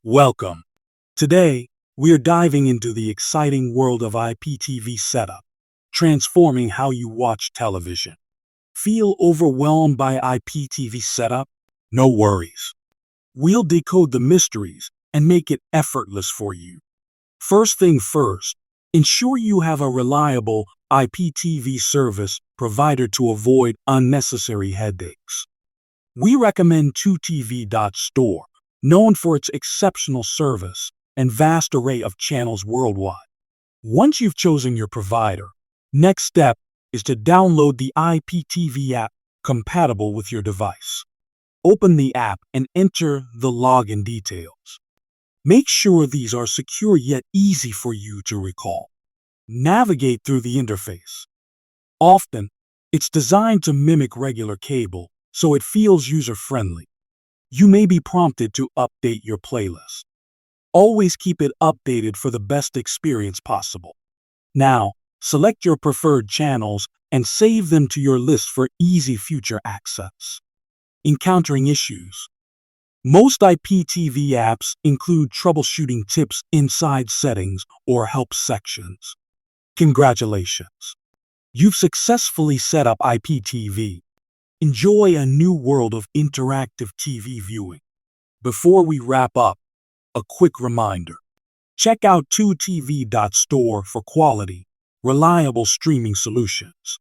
Welcome. Today, we are diving into the exciting world of IPTV setup, transforming how you watch television. Feel overwhelmed by IPTV setup? No worries. We'll decode the mysteries and make it effortless for you. First thing first, ensure you have a reliable IPTV service provider to avoid unnecessary headaches. We recommend 2TV.store, known for its exceptional service and vast array of channels worldwide. Once you've chosen your provider, next step is to download the IPTV app compatible with your device. Open the app and enter the login details. Make sure these are secure yet easy for you to recall. Navigate through the interface. Often, it's designed to mimic regular cable, so it feels user-friendly. You may be prompted to update your playlist. Always keep it updated for the best experience possible. Now, select your preferred channels and save them to your list for easy future access. Encountering issues. Most IPTV apps include troubleshooting tips inside settings or help sections. Congratulations! You've successfully set up IPTV. Enjoy a new world of interactive TV viewing. Before we wrap up, a quick reminder. Check out 2TV.store for quality, reliable streaming solutions.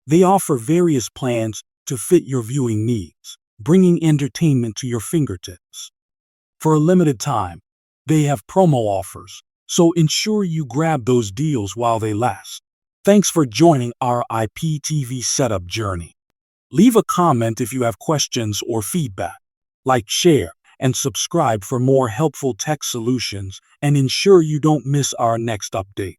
They offer various plans to fit your viewing needs, bringing entertainment to your fingertips. For a limited time, they have promo offers, so ensure you grab those deals while they last. Thanks for joining our IPTV setup journey. Leave a comment if you have questions or feedback. Like, share, and subscribe for more helpful tech solutions, and ensure you don't miss our next update.